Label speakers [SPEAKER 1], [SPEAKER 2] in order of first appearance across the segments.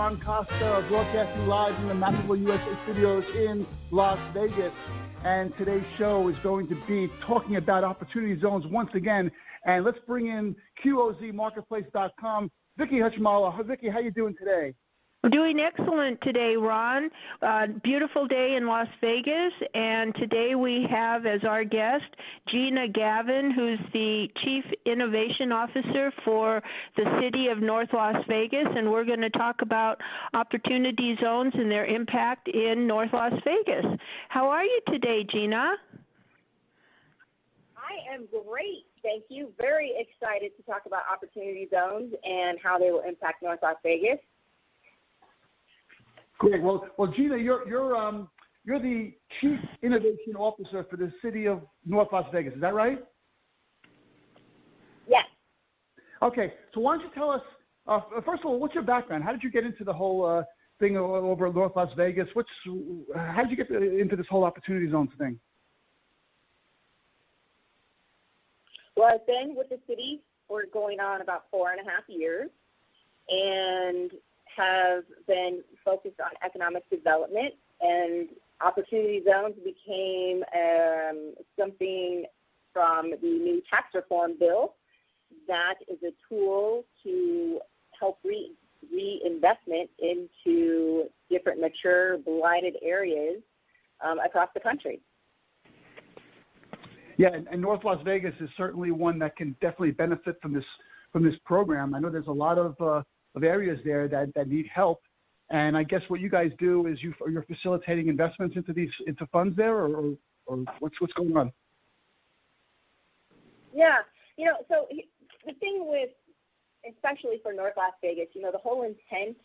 [SPEAKER 1] Ron Costa, broadcasting live from the Maxwell USA studios in Las Vegas. And today's show is going to be talking about opportunity zones once again. And let's bring in QOZmarketplace.com. Vicki Hutchmala. Vicki, how you doing today?
[SPEAKER 2] I'm doing excellent today, Ron. Beautiful day in Las Vegas, and today we have as our guest Gina Gavan, who's the Chief Innovation Officer for the City of North Las Vegas, and we're going to talk about opportunity zones and their impact in North Las Vegas. How are you today, Gina?
[SPEAKER 3] I am great. Thank you. Very excited to talk about opportunity zones and how they will impact North Las Vegas.
[SPEAKER 1] Great. Well, Gina, you're the Chief Innovation Officer for the City of North Las Vegas. Is that right?
[SPEAKER 3] Yes.
[SPEAKER 1] Okay. So why don't you tell us, first of all, what's your background? How did you get into the whole thing over at North Las Vegas? How did you get into this whole opportunity zones thing?
[SPEAKER 3] Well, I've been with the city for going on about 4.5 years, and have been focused on economic development, and opportunity zones became something from the new tax reform bill that is a tool to help reinvestment into different mature, blighted areas across the country.
[SPEAKER 1] Yeah, and North Las Vegas is certainly one that can definitely benefit from this program. I know there's a lot of areas there that need help, and I guess what you guys do is you're facilitating investments into funds there, or what's going on?
[SPEAKER 3] Yeah, so the thing with, especially for North Las Vegas, the whole intent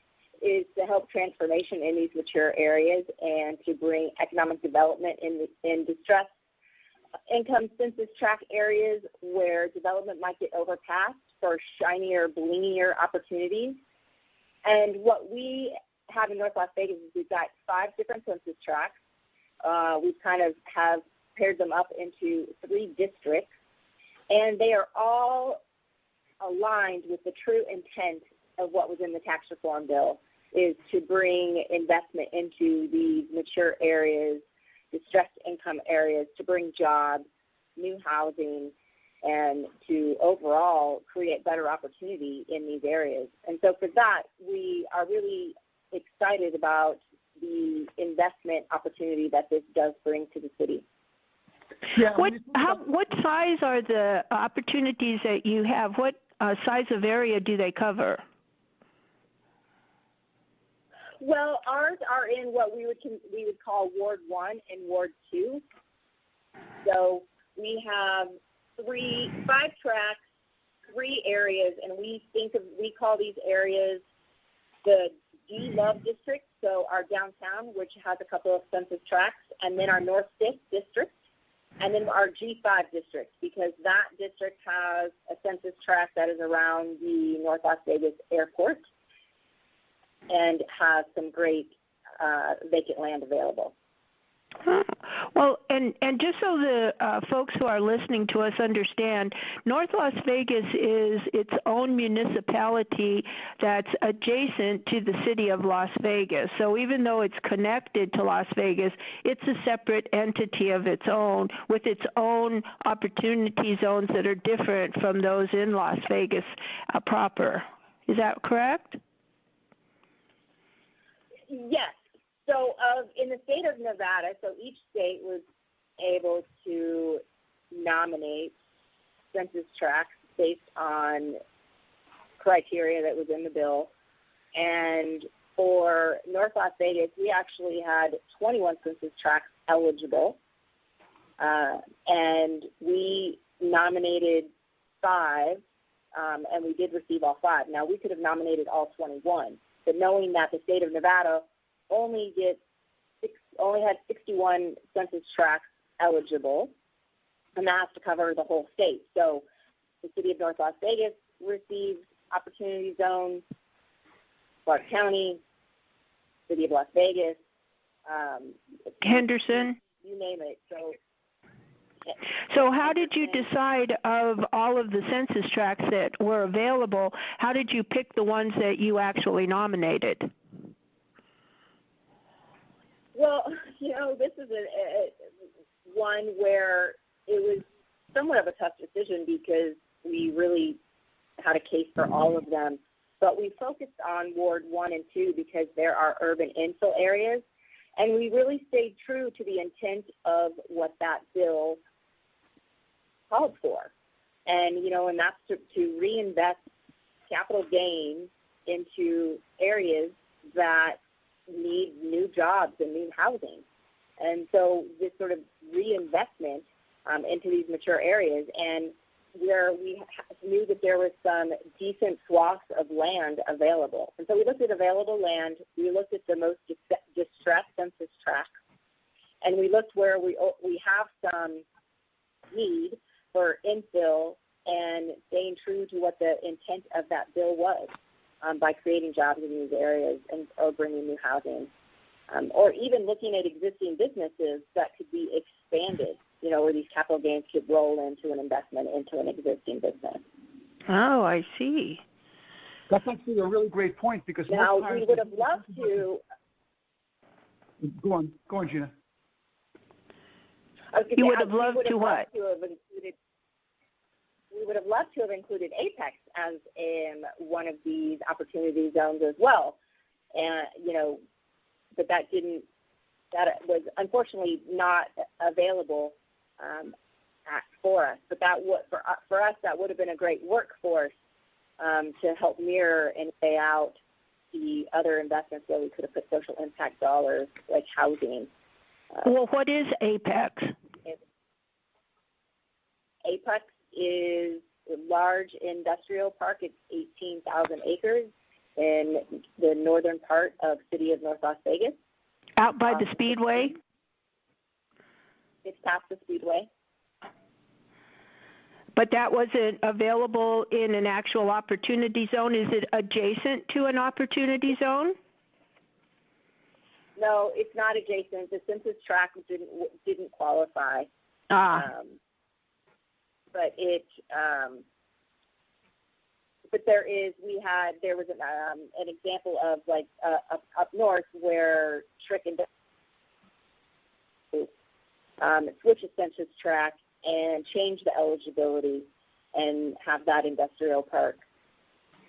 [SPEAKER 3] is to help transformation in these mature areas and to bring economic development in distressed income census tract areas where development might get overpassed for shinier, blingier opportunities. And what we have in North Las Vegas is we've got 5 different census tracts. We've kind of have paired them up into 3 districts, and they are all aligned with the true intent of what was in the tax reform bill, is to bring investment into these mature areas, distressed income areas, to bring jobs, new housing, and to overall create better opportunity in these areas. And so for that, we are really excited about the investment opportunity that this does bring to the city.
[SPEAKER 1] Yeah,
[SPEAKER 2] what size are the opportunities that you have? What size of area do they cover?
[SPEAKER 3] Well, ours are in what we would call Ward 1 and Ward 2. So we have 5 tracks, 3 areas, and we call these areas the D-Love district. So our downtown, which has a couple of census tracts, and then our North 5th district, and then our G5 district, because that district has a census tract that is around the North Las Vegas airport and has some great vacant land available.
[SPEAKER 2] Well, and just so the folks who are listening to us understand, North Las Vegas is its own municipality that's adjacent to the city of Las Vegas. So even though it's connected to Las Vegas, it's a separate entity of its own with its own opportunity zones that are different from those in Las Vegas proper. Is that correct?
[SPEAKER 3] Yes. So in the state of Nevada, so each state was able to nominate census tracts based on criteria that was in the bill. And for North Las Vegas, we actually had 21 census tracts eligible, and we nominated 5, and we did receive all 5. Now, we could have nominated all 21, but knowing that the state of Nevada only had 61 census tracts eligible, and that has to cover the whole state. So the city of North Las Vegas received opportunity zones, Clark County, city of Las Vegas,
[SPEAKER 2] Henderson,
[SPEAKER 3] you name it.
[SPEAKER 2] So how did you decide of all of the census tracts that were available, how did you pick the ones that you actually nominated?
[SPEAKER 3] Well, this is one where it was somewhat of a tough decision because we really had a case for all of them. But we focused on Ward 1 and 2 because there are urban infill areas, and we really stayed true to the intent of what that bill called for. And, and that's to reinvest capital gains into areas that need new jobs and need housing. And so this sort of reinvestment into these mature areas, and where we knew that there was some decent swaths of land available. And so we looked at available land, we looked at the most distressed census tracts, and we looked where we have some need for infill and staying true to what the intent of that bill was by creating jobs in these areas or bringing new housing. Or even looking at existing businesses that could be expanded, where these capital gains could roll into an investment into an existing business.
[SPEAKER 2] Oh, I see.
[SPEAKER 1] That's actually a really great point because
[SPEAKER 3] now we would have loved to.
[SPEAKER 1] Go on, Gina.
[SPEAKER 2] You would have loved to what?
[SPEAKER 3] We would have loved to have included Apex as one of these opportunity zones as well, and but that was unfortunately not available for us. But that for us, that would have been a great workforce to help mirror and pay out the other investments where we could have put social impact dollars like housing.
[SPEAKER 2] Well, what is Apex?
[SPEAKER 3] Apex is a large industrial park. It's 18,000 acres in the northern part of city of North Las Vegas.
[SPEAKER 2] Out by the Speedway?
[SPEAKER 3] It's past the Speedway.
[SPEAKER 2] But that wasn't available in an actual opportunity zone. Is it adjacent to an opportunity zone?
[SPEAKER 3] No, it's not adjacent. The census tract didn't qualify. But there was an example of like up north where Trick and switch a census tract and change the eligibility and have that industrial park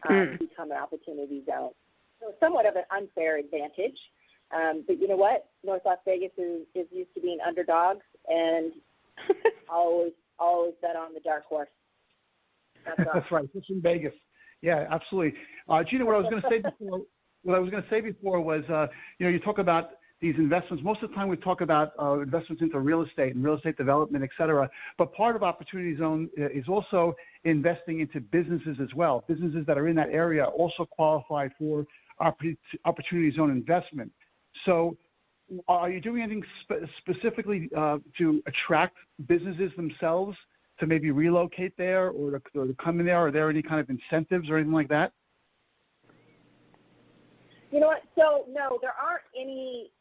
[SPEAKER 3] become an opportunity zone. So somewhat of an unfair advantage. But you know what? North Las Vegas is used to being underdogs, and always bet on the dark horse.
[SPEAKER 1] That's right. It's in Vegas. Yeah, absolutely. Gina, what I was going to say before was, you talk about these investments. Most of the time we talk about investments into real estate and real estate development, et cetera. But part of Opportunity Zone is also investing into businesses as well. Businesses that are in that area also qualify for Opportunity Zone investment. So are you doing anything specifically to attract businesses themselves to maybe relocate there or to come in there? Are there any kind of incentives or anything like that?
[SPEAKER 3] You know what? So, no, there aren't any.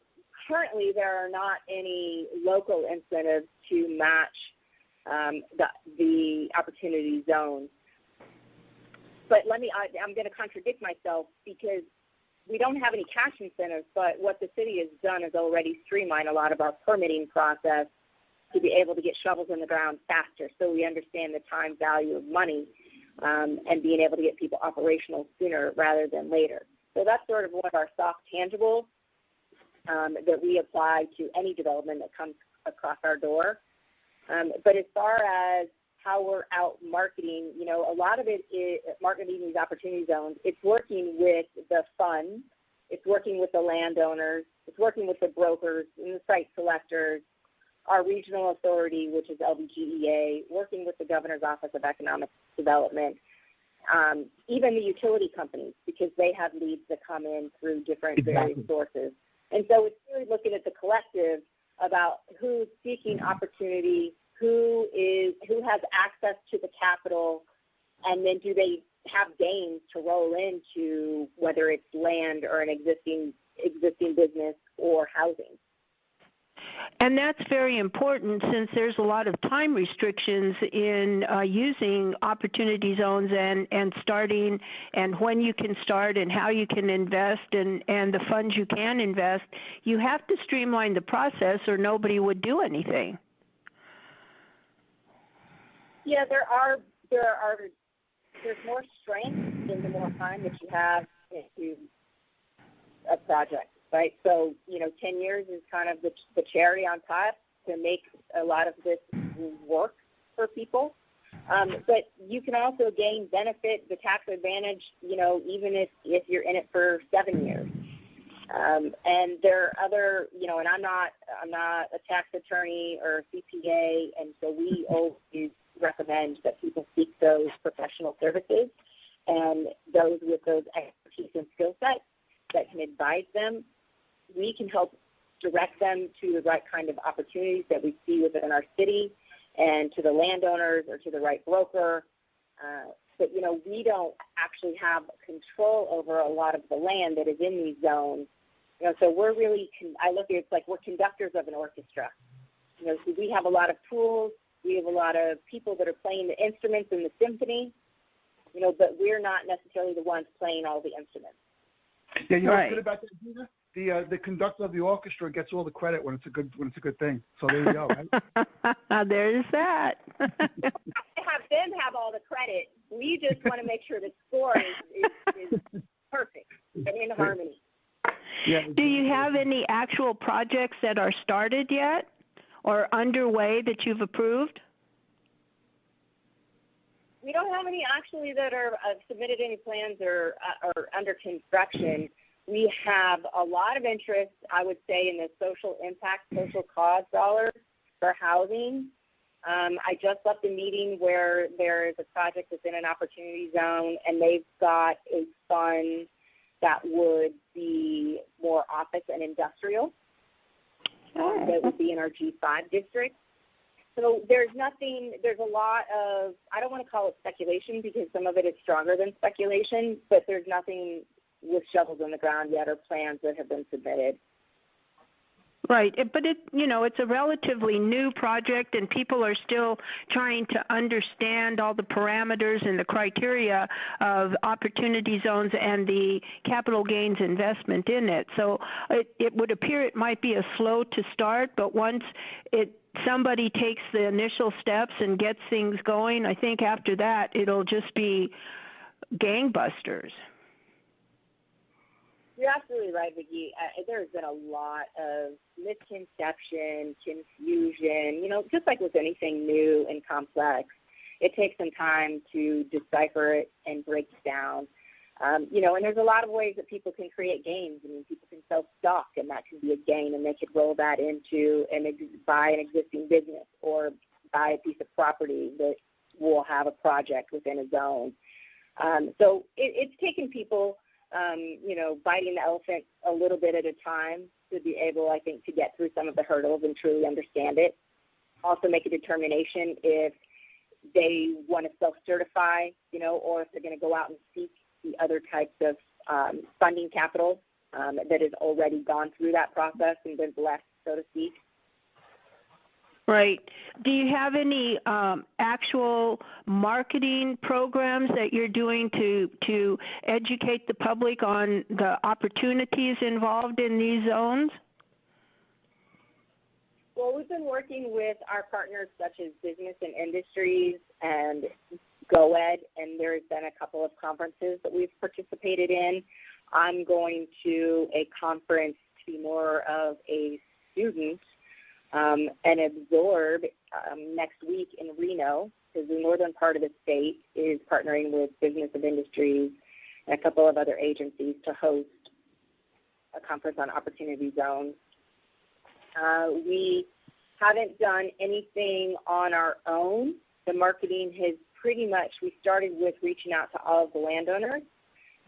[SPEAKER 3] Currently, there are not any local incentives to match the Opportunity Zone. But I'm going to contradict myself because we don't have any cash incentives, but what the city has done is already streamline a lot of our permitting process to be able to get shovels in the ground faster, so we understand the time value of money and being able to get people operational sooner rather than later. So that's sort of one of our soft tangibles that we apply to any development that comes across our door. But as far as how we're out marketing, a lot of it is marketing these opportunity zones. It's working with the funds, it's working with the landowners, it's working with the brokers and the site selectors, our regional authority, which is LVGEA, working with the Governor's Office of Economic Development, even the utility companies, because they have leads that come in through different various sources. And so it's really looking at the collective about who's seeking opportunity, who has access to the capital, and then do they have gains to roll into, whether it's land or an existing business or housing.
[SPEAKER 2] And that's very important since there's a lot of time restrictions in using opportunity zones and starting and when you can start and how you can invest and the funds you can invest. You have to streamline the process or nobody would do anything.
[SPEAKER 3] Yeah, there's more strength in the more time that you have into a project, right? So, 10 years is kind of the cherry on top to make a lot of this work for people. But you can also gain benefit, the tax advantage, even if you're in it for 7 years. And there are other, and I'm not a tax attorney or a CPA, and so we always recommend that people seek those professional services and those with those expertise and skill sets that can advise them. We can help direct them to the right kind of opportunities that we see within our city and to the landowners or to the right broker. But, we don't actually have control over a lot of the land that is in these zones. So we're really, I look at it like we're conductors of an orchestra. So we have a lot of tools. We have a lot of people that are playing the instruments in the symphony, but we're not necessarily the ones playing all the instruments.
[SPEAKER 1] Yeah,
[SPEAKER 2] right.
[SPEAKER 1] What's good about that, Gina? The conductor of the orchestra gets all the credit when it's a good thing. So there you go. Right?
[SPEAKER 2] There's that.
[SPEAKER 3] Have them have all the credit. We just want to make sure the score is perfect and in harmony.
[SPEAKER 1] Yeah.
[SPEAKER 2] Do you have any actual projects that are started yet or underway that you've approved?
[SPEAKER 3] We don't have any actually that are submitted any plans or under construction. We have a lot of interest, I would say, in the social impact, social cause dollars for housing. I just left a meeting where there is a project that's in an opportunity zone, and they've got a fund that would be more office and industrial. That would be in our G5 district. So there's a lot of, I don't want to call it speculation because some of it is stronger than speculation, but there's nothing with shovels in the ground yet or plans that have been submitted.
[SPEAKER 2] Right, but it's a relatively new project, and people are still trying to understand all the parameters and the criteria of opportunity zones and the capital gains investment in it. So it would appear it might be a slow to start, but once somebody takes the initial steps and gets things going, I think after that it'll just be gangbusters.
[SPEAKER 3] You're absolutely right, Vicki. There's been a lot of misconception, confusion, just like with anything new and complex. It takes some time to decipher it and break it down. And there's a lot of ways that people can create gains. I mean, people can sell stock, and that can be a gain, and they could roll that into buy an existing business or buy a piece of property that will have a project within a zone. So it's taken people biting the elephant a little bit at a time to be able, I think, to get through some of the hurdles and truly understand it. Also make a determination if they want to self-certify, or if they're going to go out and seek the other types of funding capital that has already gone through that process and been blessed, so to speak.
[SPEAKER 2] Right. Do you have any actual marketing programs that you're doing to educate the public on the opportunities involved in these zones?
[SPEAKER 3] Well, we've been working with our partners such as Business and Industries and QOZ, and there's been a couple of conferences that we've participated in. I'm going to a conference to be more of a student and absorb next week in Reno, because the northern part of the state is partnering with Business and Industries and a couple of other agencies to host a conference on opportunity zones. We haven't done anything on our own. The marketing has pretty much, we started with reaching out to all of the landowners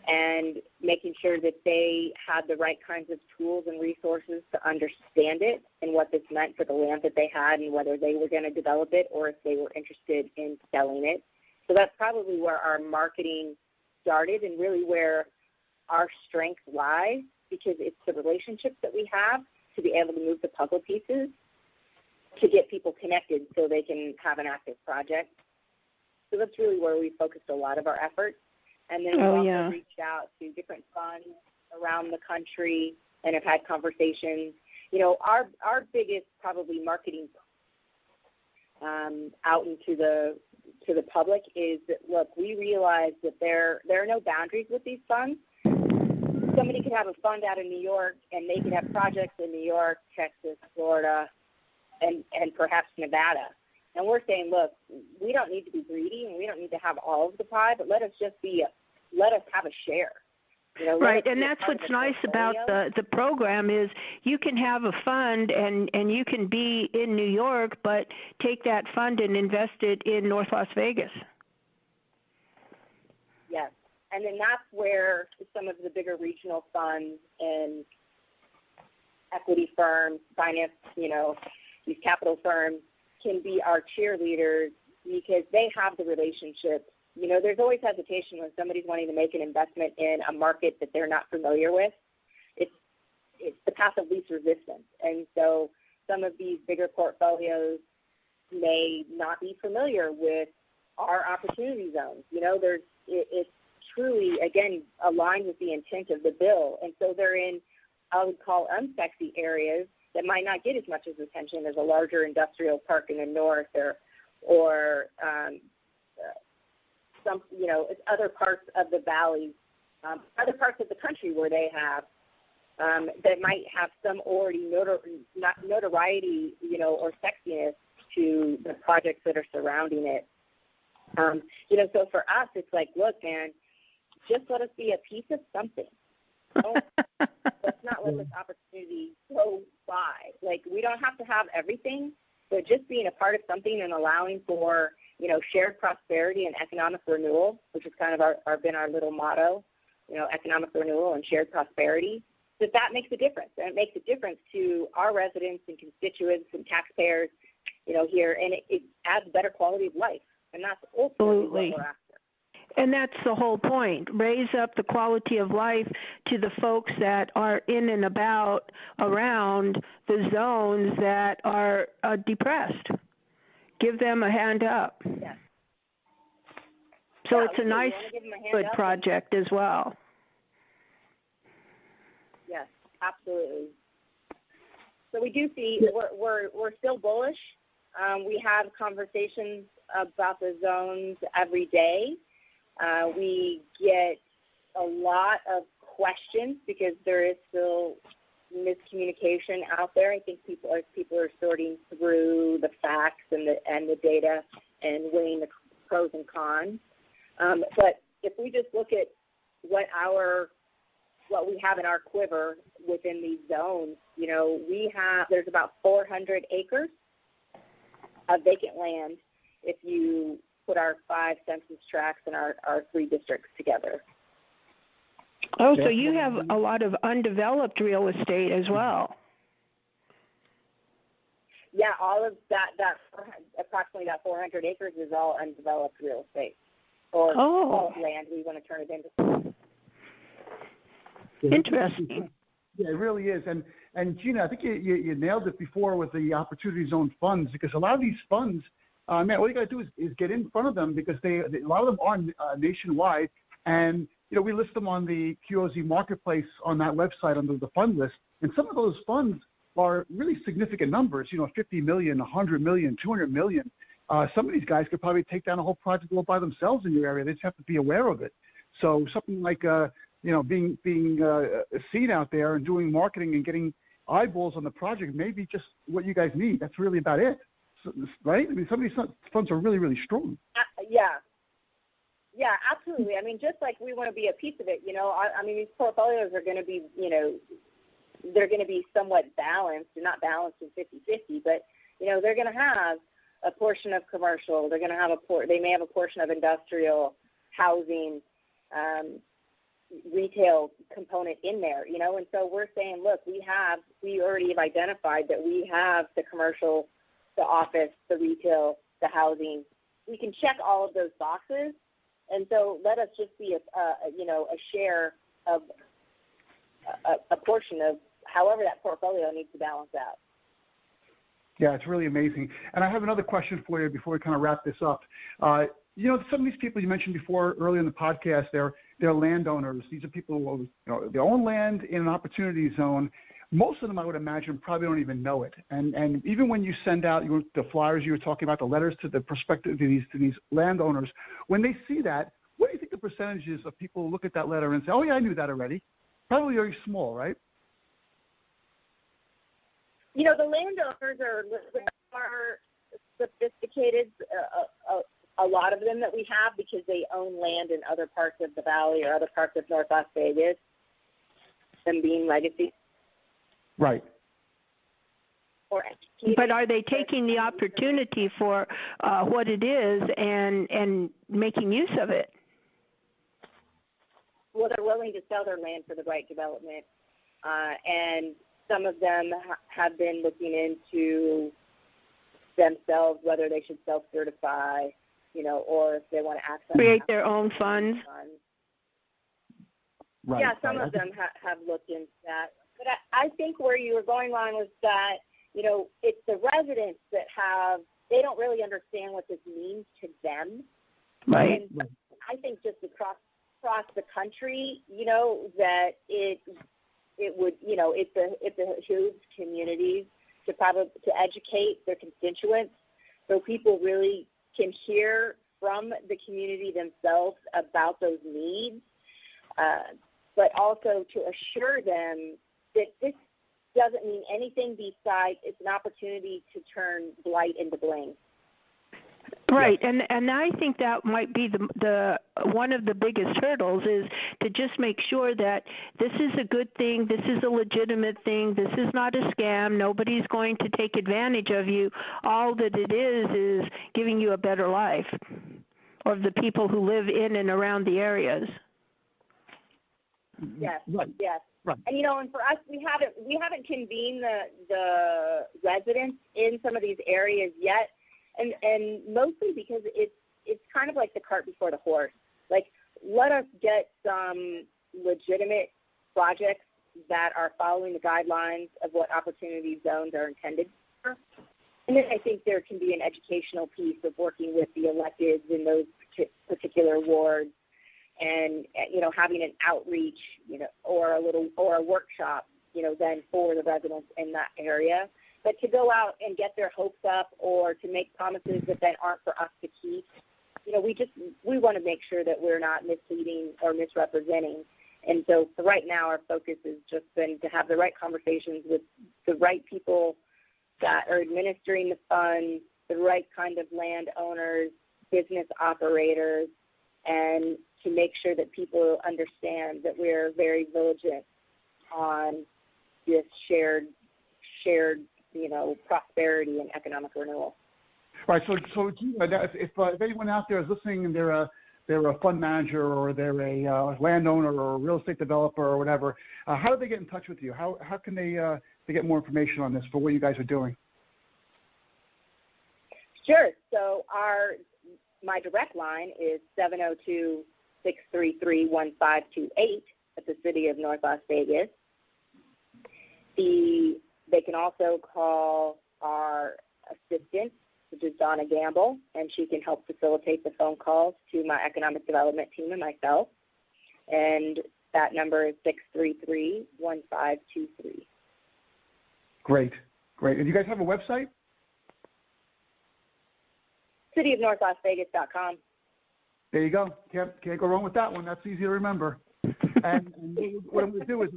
[SPEAKER 3] and making sure that they had the right kinds of tools and resources to understand it and what this meant for the land that they had and whether they were going to develop it or if they were interested in selling it. So that's probably where our marketing started and really where our strength lies, because it's the relationships that we have to be able to move the puzzle pieces to get people connected so they can have an active project. So that's really where we focused a lot of our efforts. And then we also reached out to different funds around the country and have had conversations. You know, our biggest probably marketing out into the public is that, look, we realize that there are no boundaries with these funds. Somebody could have a fund out in New York, and they could have projects in New York, Texas, Florida, and perhaps Nevada. And we're saying, look, we don't need to be greedy, and we don't need to have all of the pie, but let us have a share. You know,
[SPEAKER 2] right, and that's what's nice about the program is you can have a fund and you can be in New York, but take that fund and invest it in North Las Vegas.
[SPEAKER 3] Yes, and then that's where some of the bigger regional funds and equity firms, finance, you know, these capital firms can be our cheerleaders because they have the relationships. You know, there's always hesitation when somebody's wanting to make an investment in a market that they're not familiar with. It's the path of least resistance. And so some of these bigger portfolios may not be familiar with our opportunity zones. You know, it's truly, again, aligned with the intent of the bill. And so they're in, I would call, unsexy areas that might not get as much as attention as a larger industrial park in the north or some, you know, other parts of the valley, other parts of the country where they have that might have some already notoriety, you know, or sexiness to the projects that are surrounding it. You know, so for us, it's like, look, man, just let us be a piece of something. Let's not let this opportunity go by. Like, we don't have to have everything, but just being a part of something and allowing for, you know, shared prosperity and economic renewal, which is kind of been our little motto, you know, economic renewal and shared prosperity, that makes a difference. And it makes a difference to our residents and constituents and taxpayers, you know, here, and it adds better quality of life. And that's ultimately what we're after.
[SPEAKER 2] And that's the whole point. Raise up the quality of life to the folks that are in and about around the zones that are depressed. Give them a hand up.
[SPEAKER 3] Yes.
[SPEAKER 2] So it's a nice, good project as well.
[SPEAKER 3] Yes, absolutely. So we do see we're still bullish. We have conversations about the zones every day. We get a lot of questions because there is still miscommunication out there. I think people are sorting through the facts and the data and weighing the pros and cons. But if we just look at what we have in our quiver within these zones, you know, there's about 400 acres of vacant land if you put our 5 census tracts and our 3 districts together.
[SPEAKER 2] Oh, so you have a lot of undeveloped real estate as well.
[SPEAKER 3] Yeah, all of that approximately that 400 acres is all undeveloped real estate, or all land we want to turn it into.
[SPEAKER 2] Interesting.
[SPEAKER 1] Yeah, it really is. And Gina, I think you nailed it before with the Opportunity Zone funds, because a lot of these funds, man, all you got to do is get in front of them, because a lot of them are nationwide, and you know, we list them on the QOZ marketplace on that website under the fund list, and some of those funds are really significant numbers. You know, 50 million, 100 million, 200 million. Some of these guys could probably take down a whole project all by themselves in your area. They just have to be aware of it. So something like you know, being a seed out there and doing marketing and getting eyeballs on the project may be just what you guys need. That's really about it. So, right? I mean, some of these funds are really, really strong.
[SPEAKER 3] Yeah, absolutely. I mean, just like we want to be a piece of it, you know, I mean, these portfolios are going to be, you know, they're going to be somewhat balanced, not balanced in 50-50, but, you know, they're going to have a portion of commercial. They're going to have they may have a portion of industrial, housing, retail component in there, you know, and so we're saying, look, we already have identified that we have the commercial, the office, the retail, the housing. We can check all of those boxes, and so let us just be a share of a portion of however that portfolio needs to balance out.
[SPEAKER 1] Yeah, it's really amazing. And I have another question for you before we kind of wrap this up. Some of these people you mentioned before earlier in the podcast, they're landowners. These are people who they own land in an opportunity zone. Most of them, I would imagine, probably don't even know it. And even when you send out the flyers you were talking about, the letters to the prospective to these landowners, when they see that, what do you think the percentages of people who look at that letter and say, "Oh yeah, I knew that already"? Probably very small, right?
[SPEAKER 3] The landowners are a little bit more sophisticated, a lot of them that we have, because they own land in other parts of the valley or other parts of North Las Vegas, them being legacy.
[SPEAKER 1] Right.
[SPEAKER 2] But are they taking the opportunity for what it is and making use of it?
[SPEAKER 3] Well, they're willing to sell their land for the right development, and some of them have been looking into themselves whether they should self-certify, or if they want to access
[SPEAKER 2] create their own funds.
[SPEAKER 1] Right.
[SPEAKER 3] Yeah, some of them have looked into that. But I think where you were going on was that, it's the residents that they don't really understand what this means to them.
[SPEAKER 2] Right.
[SPEAKER 3] And I think just across the country, that it would, it behooves communities to educate their constituents so people really can hear from the community themselves about those needs, but also to assure them that this doesn't mean anything besides it's an opportunity to turn blight into bling.
[SPEAKER 2] Right, and I think that might be the one of the biggest hurdles, is to just make sure that this is a good thing, this is a legitimate thing, this is not a scam, nobody's going to take advantage of you. All that it is giving you a better life, or the people who live in and around the areas.
[SPEAKER 3] Yes,
[SPEAKER 1] right.
[SPEAKER 3] Yes.
[SPEAKER 1] Right.
[SPEAKER 3] And and for us, we haven't convened the residents in some of these areas yet. And mostly because it's kind of like the cart before the horse. Like, let us get some legitimate projects that are following the guidelines of what opportunity zones are intended for. And then I think there can be an educational piece of working with the electeds in those particular wards, and having an outreach, or a workshop, then for the residents in that area. But to go out and get their hopes up, or to make promises that then aren't for us to keep, we want to make sure that we're not misleading or misrepresenting. And so for right now, our focus has just been to have the right conversations with the right people that are administering the funds, the right kind of landowners, business operators, and to make sure that people understand that we're very vigilant on this shared prosperity and economic renewal.
[SPEAKER 1] Right. So if anyone out there is listening and they're a fund manager, or they're a landowner, or a real estate developer, or whatever, how do they get in touch with you? How can they get more information on this for what you guys are doing?
[SPEAKER 3] Sure. So my direct line is 702-633-1528 at the City of North Las Vegas. They can also call our assistant, which is Donna Gamble, and she can help facilitate the phone calls to my economic development team and myself. And that number is 633-1523.
[SPEAKER 1] Great. And you guys have a website?
[SPEAKER 3] cityofnorthlasvegas.com.
[SPEAKER 1] There you go. Can't go wrong with that one. That's easy to remember. And what I'm going to do is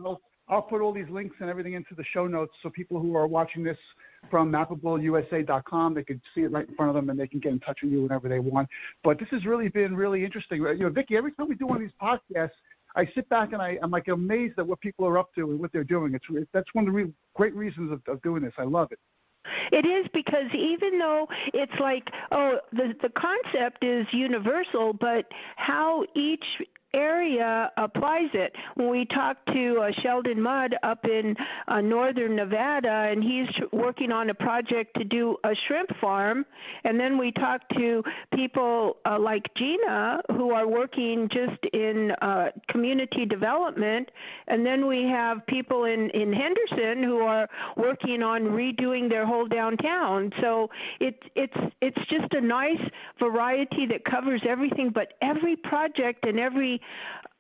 [SPEAKER 1] I'll put all these links and everything into the show notes, so people who are watching this from mappableiusa.com, they can see it right in front of them, and they can get in touch with you whenever they want. But this has really been really interesting. Vicki, every time we do one of these podcasts, I sit back and I'm like amazed at what people are up to and what they're doing. That's one of the great reasons of doing this. I love it.
[SPEAKER 2] It is, because even though it's like, the concept is universal, but how each area applies it. When we talked to Sheldon Mudd up in northern Nevada, and he's working on a project to do a shrimp farm, and then we talked to people like Gina who are working just in community development, and then we have people in Henderson who are working on redoing their whole downtown. So it's just a nice variety that covers everything, but every project and every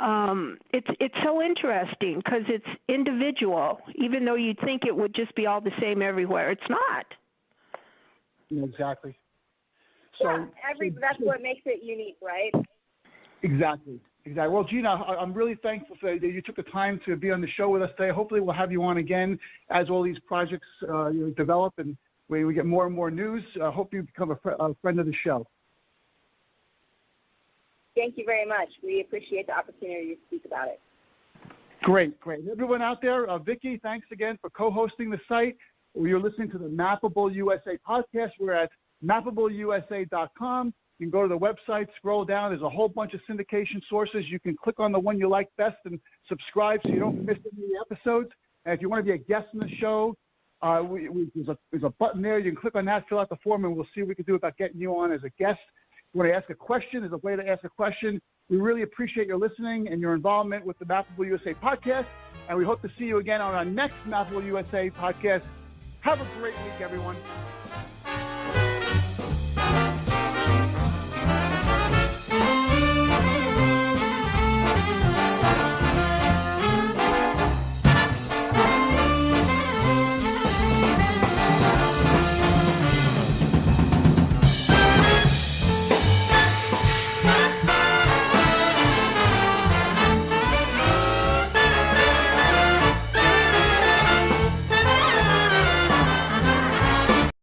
[SPEAKER 2] it's so interesting because it's individual, even though you'd think it would just be all the same everywhere. It's not.
[SPEAKER 1] Exactly.
[SPEAKER 3] So that's what makes it unique, right?
[SPEAKER 1] Exactly. Well, Gina, I'm really thankful that you took the time to be on the show with us today. Hopefully we'll have you on again as all these projects develop and we get more and more news. I hope you become a friend of the show.
[SPEAKER 3] Thank you very much. We appreciate the opportunity to speak about it.
[SPEAKER 1] Great. Everyone out there, Vicki, thanks again for co-hosting the site. You're listening to the Mappable USA podcast. We're at mappableusa.com. You can go to the website, scroll down. There's a whole bunch of syndication sources. You can click on the one you like best and subscribe so you don't miss any of the episodes. And if you want to be a guest in the show, there's a button there. You can click on that, fill out the form, and we'll see what we can do about getting you on as a guest. If you want to ask a question, there's a way to ask a question. We really appreciate your listening and your involvement with the Mappable USA podcast, and we hope to see you again on our next Mappable USA podcast. Have a great week, everyone.